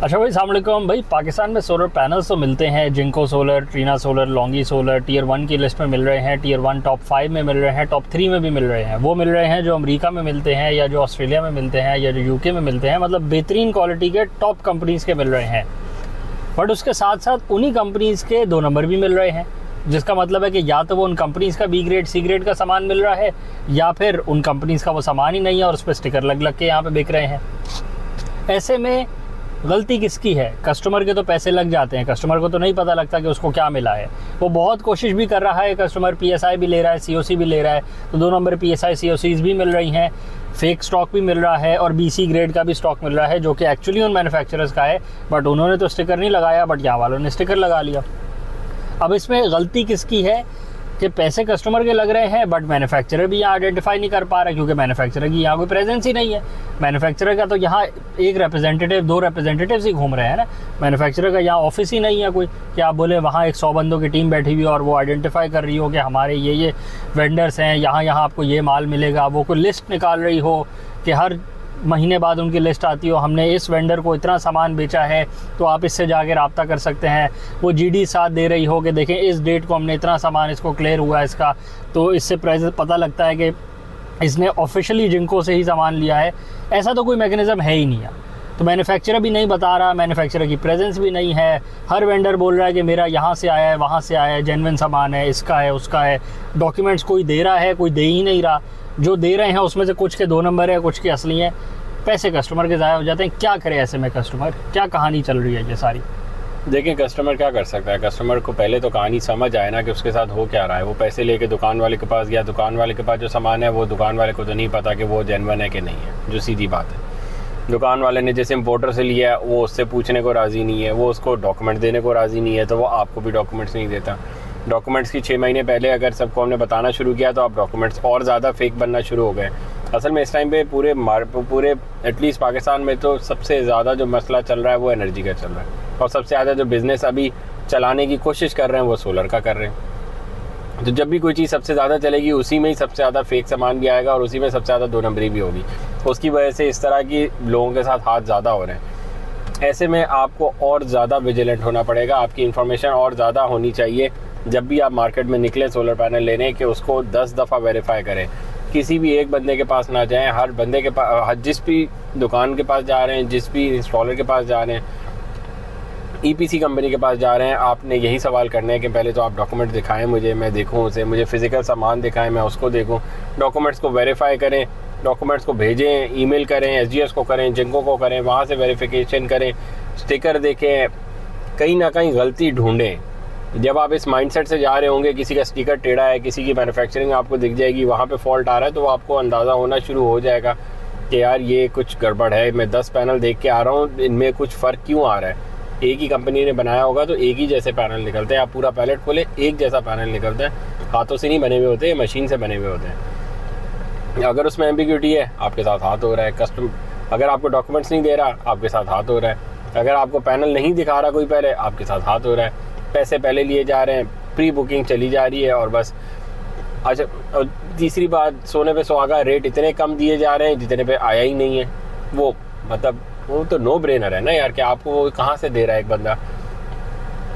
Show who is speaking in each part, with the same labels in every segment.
Speaker 1: अच्छा भाई, अस्सलाम वालेकुम भाई। पाकिस्तान में सोलर पैनल्स तो मिलते हैं, Jinko solar, Trina solar, Longi solar tier 1 की लिस्ट में मिल रहे हैं, टीयर 1 टॉप 5 में मिल रहे हैं, टॉप 3 में भी मिल रहे हैं। वो मिल रहे हैं जो अमेरिका में मिलते हैं या जो ऑस्ट्रेलिया में मिलते हैं या जो यूके में मिलते हैं, मतलब बेहतरीन क्वालिटी के टॉप कंपनीज़ के मिल रहे हैं। बट उसके साथ साथ उन्हीं कंपनीज़ के 2 नंबर भी मिल रहे हैं, जिसका मतलब है कि या तो वो उन कंपनीज़ का बी ग्रेड सी ग्रेड का सामान मिल रहा है, या फिर उन कंपनीज़ का वो सामान ही नहीं है और उस पर स्टिकर लग लग के यहाँ पे बिक रहे हैं। ऐसे में गलती किसकी है? कस्टमर के तो पैसे लग जाते हैं, कस्टमर को तो नहीं पता लगता कि उसको क्या मिला है। वो बहुत कोशिश भी कर रहा है, कस्टमर PSI भी ले रहा है, COC भी ले रहा है, तो 2 नंबर PSI COCs भी मिल रही हैं, फेक स्टॉक भी मिल रहा है और BC ग्रेड का भी स्टॉक मिल रहा है, जो कि एक्चुअली उन मैन्युफैक्चरर्स का है, बट उन्होंने तो स्टिकर नहीं लगाया, बट यहाँ वालों ने स्टिकर लगा लिया। अब इसमें गलती किसकी है कि पैसे कस्टमर के लग रहे हैं, बट मैन्युफैक्चरर भी यहाँ आइडेंटिफाई नहीं कर पा रहा, क्योंकि मैन्युफैक्चरर की यहाँ कोई प्रेजेंस ही नहीं है। मैन्युफैक्चरर का तो यहाँ एक रिप्रेजेंटेटिव 2 रिप्रेजेंटेटिव्स ही घूम रहे हैं ना, मैन्युफैक्चरर का यहाँ ऑफिस ही नहीं है कोई कि आप बोले वहाँ एक 100 बंदों की टीम बैठी हुई और वो आइडेंटिफाई कर रही हो कि हमारे ये वेंडर्स हैं, यहाँ आपको ये माल मिलेगा। वो कोई लिस्ट निकाल रही हो कि हर महीने बाद उनकी लिस्ट आती हो, हमने इस वेंडर को इतना सामान बेचा है तो आप इससे जाके रब्ता कर सकते हैं। वो GD साथ दे रही हो कि देखें इस डेट को हमने इतना सामान इसको क्लियर हुआ है इसका, तो इससे प्राइस पता लगता है कि इसने ऑफिशियली जिंको से ही सामान लिया है। ऐसा तो कोई मैकेनिज़्म है ही नहीं है। तो मैन्युफैक्चरर भी नहीं बता रहा, मैन्युफैक्चरर की प्रेजेंस भी नहीं है। हर वेंडर बोल रहा है कि मेरा यहाँ से आया है, वहाँ से आया है, जेन्युइन सामान है, इसका है, उसका है। डॉक्यूमेंट्स कोई दे रहा है, कोई दे ही नहीं रहा। जो दे रहे हैं उसमें से कुछ के 2 नंबर है, कुछ के असली हैं। पैसे कस्टमर के ज़ाया हो जाते हैं। क्या करे ऐसे में कस्टमर? क्या कहानी चल रही है ये सारी?
Speaker 2: देखिए, कस्टमर क्या कर सकता है। कस्टमर को पहले तो कहानी समझ आए ना कि उसके साथ हो क्या रहा है। वो पैसे लेके दुकान वाले के पास गया, दुकान वाले के पास जो सामान है वो दुकान वाले को तो नहीं पता कि वो जेन्युइन है कि नहीं है, जो सीधी बात है। दुकान वाले ने जैसे इम्पोर्टर से लिया, वो उससे पूछने को राज़ी नहीं है, वो उसको डॉक्यूमेंट देने को राज़ी नहीं है, तो वो आपको भी डॉक्यूमेंट्स नहीं देता। डॉक्यूमेंट्स की 6 महीने पहले अगर सबको हमने बताना शुरू किया तो आप डॉक्यूमेंट्स और ज़्यादा फेक बनना शुरू हो गए। असल में इस टाइम पे पूरे एटलीस्ट पाकिस्तान में तो सबसे ज़्यादा जो मसला चल रहा है वो एनर्जी का चल रहा है, और सबसे ज़्यादा जो बिज़नेस अभी चलाने की कोशिश कर रहे हैं वो सोलर का कर रहे हैं। तो जब भी कोई चीज़ सबसे ज़्यादा चलेगी, उसी में ही सबसे ज़्यादा फेक सामान भी आएगा और उसी में सबसे ज़्यादा 2 नंबरी भी होगी। उसकी वजह से इस तरह की लोगों के साथ हाथ ज़्यादा हो रहे हैं। ऐसे में आपको और ज़्यादा विजिलेंट होना पड़ेगा। आपकी इन्फॉर्मेशन और ज़्यादा होनी चाहिए जब भी आप मार्केट में निकलें सोलर पैनल लेने, कि उसको 10 दफ़ा वेरीफाई करें। किसी भी एक बंदे के पास ना जाएं, हर बंदे के पास, जिस भी दुकान के पास जा रहे हैं, जिस भी इंस्टॉलर के पास जा रहे हैं, EPC कंपनी के पास जा रहे हैं, आपने यही सवाल करना है कि पहले तो आप डॉक्यूमेंट दिखाएं मुझे, मैं देखूं उसे, मुझे फ़िज़िकल सामान दिखाएं, मैं उसको देखूं। डॉक्यूमेंट्स को वेरीफाई करें, डॉक्यूमेंट्स को भेजें, ईमेल करें, SGS को करें, जिंको को करें, वहाँ से वेरिफिकेशन करें, स्टिकर देखें, कहीं ना कहीं गलती ढूंढें। जब आप इस माइंडसेट से जा रहे होंगे, किसी का स्टिकर टेढ़ा है, किसी की मैन्युफैक्चरिंग आपको दिख जाएगी, वहाँ पे फॉल्ट आ रहा है, तो आपको अंदाज़ा होना शुरू हो जाएगा कि यार ये कुछ गड़बड़ है। मैं 10 पैनल देख के आ रहा हूँ, इनमें कुछ फ़र्क क्यों आ रहा है। एक ही कंपनी ने बनाया होगा तो एक ही जैसे पैनल निकलते हैं। आप पूरा पैलेट खोले, एक जैसा पैनल निकलता है। हाथों से नहीं बने हुए होते, मशीन से बने हुए होते हैं। अगर उसमें एम्बिग्यूटी है, आपके साथ हाथ हो रहा है। अगर आपको डॉक्यूमेंट्स नहीं दे रहा, आपके साथ हाथ हो रहा है। अगर आपको पैनल नहीं दिखा रहा कोई पहले, आपके साथ हाथ हो रहा है। पैसे पहले लिए जा रहे हैं, प्री बुकिंग चली जा रही है और बस। अच्छा, और तीसरी बात, सोने पे सुहागा, रेट इतने कम दिए जा रहे हैं जितने पे आया ही नहीं है। वो मतलब वो तो नो ब्रेनर है ना यार, कि आपको वो कहाँ से दे रहा है एक बंदा।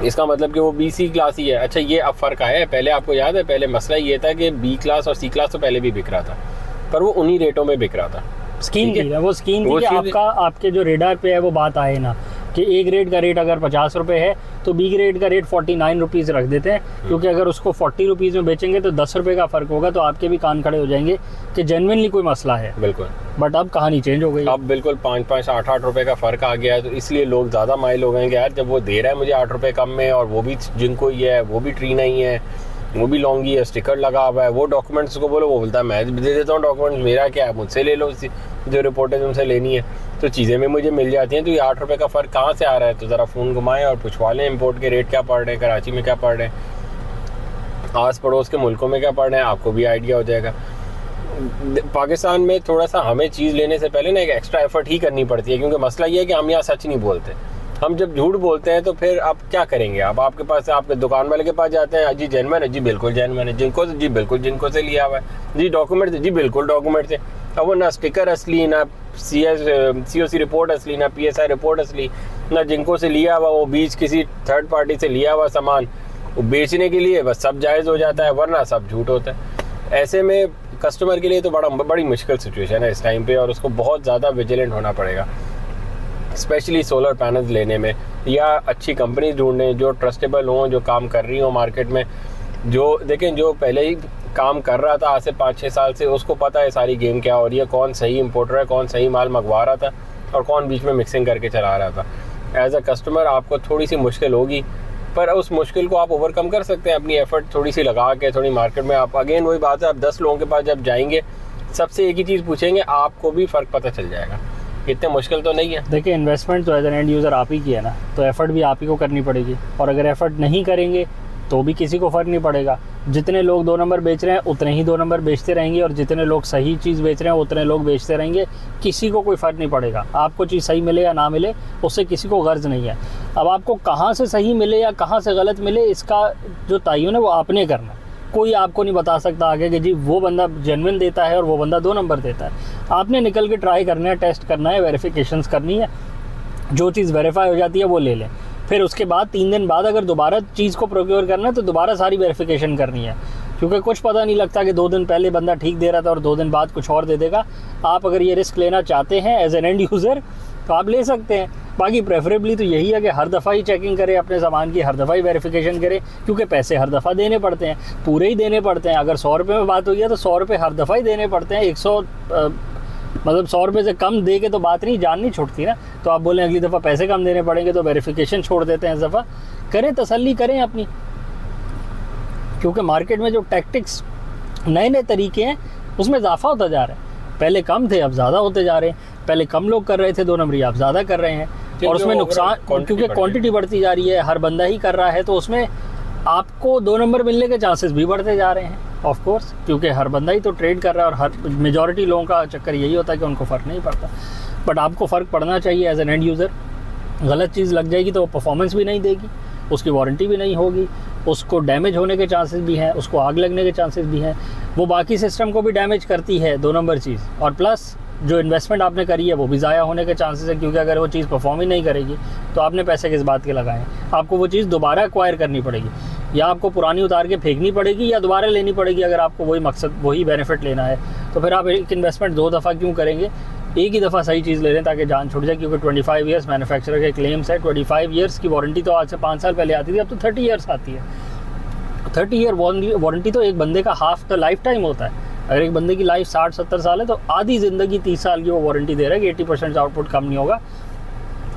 Speaker 2: इसका मतलब कि वो BC क्लास ही है। अच्छा, ये अब फ़र्क आया है। पहले आपको याद है, पहले मसला ये था कि B क्लास और C क्लास तो पहले भी बिक रहा था, पर वो उन्हीं रेटों में बिक रहा था।
Speaker 1: स्कीम थी ना, वो स्कीम थी कि आपके जो रेडार पे है वो बात आए ना कि A ग्रेड का रेट अगर 50 रुपये है तो B ग्रेड का रेट 49 रुपीज़ रख देते हैं, क्योंकि अगर उसको 40 रुपीज़ में बेचेंगे तो 10 रुपये का फ़र्क होगा, तो आपके भी कान खड़े हो जाएंगे कि जेन्युइनली कोई मसला है।
Speaker 2: बिल्कुल।
Speaker 1: बट अब कहानी चेंज हो गई।
Speaker 2: अब बिल्कुल 5-5, 8-8 रुपये का फ़र्क आ गया है, तो इसलिए लोग ज़्यादा माइल हो गए कि यार जब वो दे रहा है मुझे 8 रुपये कम में, और वो भी जिनको ही है, वो भी ट्रीना ही है, वो भी लॉन्गी है, स्टिकर लगा हुआ है, वो डॉक्यूमेंट्स को बोलो, वो बोलता है मैं दे देता हूँ डॉक्यूमेंट्स, मेरा क्या है, मुझसे ले लो जो रिपोर्टें तुमसे लेनी है। तो चीज़ें में मुझे मिल जाती हैं। तो ये 8 रुपये का फ़र्क कहाँ से आ रहा है? तो ज़रा फ़ोन घुमाएं और पूछवा लें इम्पोर्ट के रेट क्या पड़ रहे हैं, कराची में क्या पड़ रहे हैं, आस पड़ोस के मुल्कों में क्या पड़ रहे हैं, आपको भी आइडिया हो जाएगा। पाकिस्तान में थोड़ा सा हमें चीज़ लेने से पहले ना एक एक्स्ट्रा एफर्ट ही करनी पड़ती है, क्योंकि मसला ये है कि हम यहाँ सच नहीं बोलते। हम जब झूठ बोलते हैं तो फिर आप क्या करेंगे? आप आपके पास आपके दुकान वाले के पास जाते हैं, जी जेन्युइन है, जी बिल्कुल जेन्युइन है, जिनको जी बिल्कुल जिनको से लिया हुआ है, जी डॉक्यूमेंट जी बिल्कुल डॉक्यूमेंट से। अब वो ना स्टिकर असली, ना COC रिपोर्ट असली, ना PSI रिपोर्ट असली, ना जिनको से लिया हुआ वो बीच किसी थर्ड पार्टी से लिया हुआ सामान वो बेचने के लिए बस सब जायज़ हो जाता है, वरना सब झूठ होता है। ऐसे में कस्टमर के लिए तो बड़ी मुश्किल सिचुएशन है इस टाइम पे, और उसको बहुत ज़्यादा विजिलेंट होना पड़ेगा, स्पेशली सोलर पैनल्स लेने में, या अच्छी कंपनी ढूंढने जो ट्रस्टेबल हों, जो काम कर रही हों मार्केट में। जो देखें जो पहले ही काम कर रहा था आज से 5-6 साल से, उसको पता है सारी गेम क्या हो रही है, कौन सही इंपोर्टर है, कौन सही माल मंगवा रहा था और कौन बीच में मिक्सिंग करके चला रहा था। एज अ कस्टमर आपको थोड़ी सी मुश्किल होगी, पर उस मुश्किल को आप ओवरकम कर सकते हैं अपनी एफर्ट थोड़ी सी लगा के। थोड़ी मार्केट में आप अगेन वही बात है, आप 10 लोगों के पास जब जाएंगे सबसे एक ही चीज़ पूछेंगे, आपको भी फ़र्क पता चल जाएगा। इतने मुश्किल तो नहीं है।
Speaker 1: देखिए इन्वेस्टमेंट तो एज एन एंड यूज़र आप ही की है ना, तो एफर्ट भी आप ही को करनी पड़ेगी, और अगर एफर्ट नहीं करेंगे तो भी किसी को फ़र्क नहीं पड़ेगा। जितने लोग 2 नंबर बेच रहे हैं उतने ही 2 नंबर बेचते रहेंगे, और जितने लोग सही चीज़ बेच रहे हैं उतने लोग बेचते रहेंगे, किसी को कोई फ़र्क नहीं पड़ेगा। आपको चीज़ सही मिले या ना मिले उससे किसी को गर्ज नहीं है। अब आपको कहाँ से सही मिले या कहाँ से गलत मिले इसका जो तयन है वो आपने करना है। कोई आपको नहीं बता सकता आगे कि जी वो बंदा जेन्युइन देता है और वो बंदा 2 नंबर देता है। आपने निकल के ट्राई करना है, टेस्ट करना है, वेरिफिकेशंस करनी है। जो चीज़ वेरीफाई हो जाती है वो ले लें। फिर उसके बाद 3 दिन बाद अगर दोबारा चीज़ को प्रोक्योर करना है तो दोबारा सारी वेरिफिकेशन करनी है, क्योंकि कुछ पता नहीं लगता कि 2 दिन पहले बंदा ठीक दे रहा था और 2 दिन बाद कुछ और दे देगा। आप अगर ये रिस्क लेना चाहते हैं एज एन एंड यूज़र तो आप ले सकते हैं। बाकी प्रेफरेबली तो यही है कि हर दफ़ा ही चेकिंग करें अपने सामान की, हर दफ़ा ही वेरिफिकेशन करें, क्योंकि पैसे हर दफ़ा देने पड़ते हैं, पूरे ही देने पड़ते हैं। अगर 100 रुपये में बात हुई है तो 100 रुपये हर दफ़ा ही देने पड़ते हैं। 100 रुपये से कम दे के तो बात नहीं, जान नहीं छूटती ना। तो आप बोलें अगली दफ़ा पैसे कम देने पड़ेंगे तो वेरिफिकेशन छोड़ देते हैं इस दफ़ा। करें, तसल्ली करें अपनी, क्योंकि मार्केट में जो टैक्टिक्स नए नए तरीके हैं उसमें इजाफा होता जा रहा है। पहले कम थे अब ज़्यादा होते जा रहे हैं, पहले कम लोग कर रहे थे 2 नंबरी, आप ज़्यादा कर रहे हैं, और उसमें नुकसान क्योंकि क्वांटिटी बढ़ती जा रही है, हर बंदा ही कर रहा है, तो उसमें आपको 2 नंबर मिलने के चांसेस भी बढ़ते जा रहे हैं ऑफ कोर्स, क्योंकि हर बंदा ही तो ट्रेड कर रहा है और हर मेजॉरिटी लोगों का चक्कर यही होता है कि उनको फ़र्क नहीं पड़ता। बट आपको फ़र्क पड़ना चाहिए एज एन एंड यूज़र। गलत चीज़ लग जाएगी तो वो परफॉर्मेंस भी नहीं देगी, उसकी वारंटी भी नहीं होगी, उसको डैमेज होने के चांसेस भी हैं, उसको आग लगने के चांसेस भी हैं, वो बाकी सिस्टम को भी डैमेज करती है 2 नंबर चीज़। और प्लस जो इन्वेस्टमेंट आपने करी है वो भी ज़ाया होने के चांसेस है, क्योंकि अगर वो चीज़ परफॉर्म ही नहीं करेगी तो आपने पैसे किस बात के लगाए हैं। आपको वो चीज़ दोबारा एक्वायर करनी पड़ेगी, या आपको पुरानी उतार के फेंकनी पड़ेगी या दोबारा लेनी पड़ेगी अगर आपको वही मकसद वही बेनिफिट लेना है। तो फिर आप एक इन्वेस्टमेंट 2 दफ़ा क्यों करेंगे, एक ही दफ़ा सही चीज़ ले लें ताकि जान छूट जाए। क्योंकि 25 ईयर्स मैन्युफैक्चरर के क्लेम्स है, 25 ईयर्स की वारंटी तो आज से 5 साल पहले आती थी, अब तो 30 ईयर्स आती है। 30 ईयर वारंटी तो एक बंदे का हाफ द लाइफ टाइम होता है। अगर एक बंदे की लाइफ 60-70 साल है तो आधी ज़िंदगी 30 साल की वो वारंटी दे रहा है कि 80% आउटपुट कम नहीं होगा।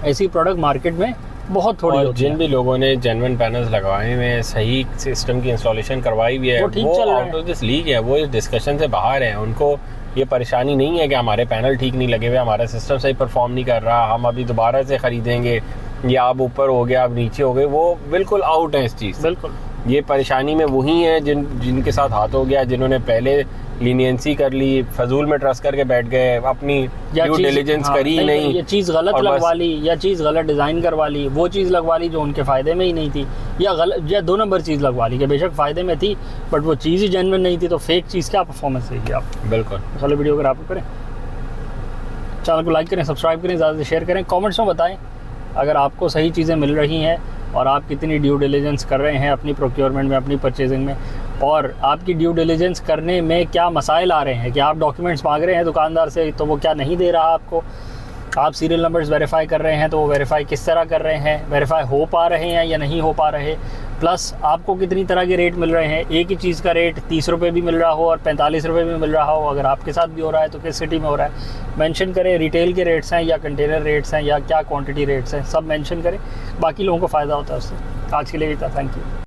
Speaker 1: ऐसी प्रोडक्ट मार्केट में बहुत थोड़ी होती है।
Speaker 2: जिन भी लोगों ने जेन्युइन पैनल्स लगवाए हुए हैं, सही सिस्टम की इंस्टॉलेशन करवाई हुई है,
Speaker 1: वो ठीक चल रहा है,
Speaker 2: आउट ऑफ दिस लीग है, वो इस डिस्कशन से बाहर हैं। उनको ये परेशानी नहीं है कि हमारे पैनल ठीक नहीं लगे हुए, हमारा सिस्टम सही परफॉर्म नहीं कर रहा, हम अभी दोबारा से ख़रीदेंगे, या आप ऊपर हो गया आप नीचे हो गए, वो बिल्कुल आउट है इस चीज़।
Speaker 1: बिल्कुल
Speaker 2: ये परेशानी में वही है जिनके साथ हाथ हो गया, जिन्होंने पहले लीनियंसी कर ली, फजूल में ट्रस्ट करके बैठ गए, अपनी ड्यू डिलिजेंस करी ही नहीं,
Speaker 1: ये चीज़ गलत लगवा ली या चीज़ गलत डिज़ाइन करवा ली, वो चीज़ लगवा ली जो उनके फ़ायदे में ही नहीं थी, या गलत या 2 नंबर चीज़ लगवा ली कि बेशक फ़ायदे में थी बट वो चीज़ ही जेन्युइन नहीं थी। तो फेक चीज़ क्या परफॉर्मेंस देगी आप।
Speaker 2: बिल्कुल।
Speaker 1: चलो वीडियो अगर आप करें, चैनल को लाइक करें, सब्सक्राइब करें, ज़्यादा से शेयर करें, कमेंट्स में बताएं अगर आपको सही चीज़ें मिल रही हैं और आप कितनी ड्यू डिलिजेंस कर रहे हैं अपनी प्रोक्योरमेंट में, अपनी परचेजिंग में, और आपकी ड्यू डिलिजेंस करने में क्या मसाइल आ रहे हैं कि आप डॉक्यूमेंट्स मांग रहे हैं दुकानदार से तो वो क्या नहीं दे रहा आपको, आप सीरियल नंबर्स वेरीफाई कर रहे हैं तो वो वेरीफाई किस तरह कर रहे हैं, वेरीफाई हो पा रहे हैं या नहीं हो पा रहे, प्लस आपको कितनी तरह के रेट मिल रहे हैं। एक ही चीज़ का रेट 30 रुपये भी मिल रहा हो और 45 रुपये भी मिल रहा हो, अगर आपके साथ भी हो रहा है तो किस सिटी में हो रहा है मेंशन करें। रिटेल के रेट्स हैं या कंटेनर रेट्स हैं या क्या क्वांटिटी रेट्स हैं, सब मेंशन करें, बाकी लोगों को फ़ायदा होता है उससे। आज के लिए इतना, थैंक यू।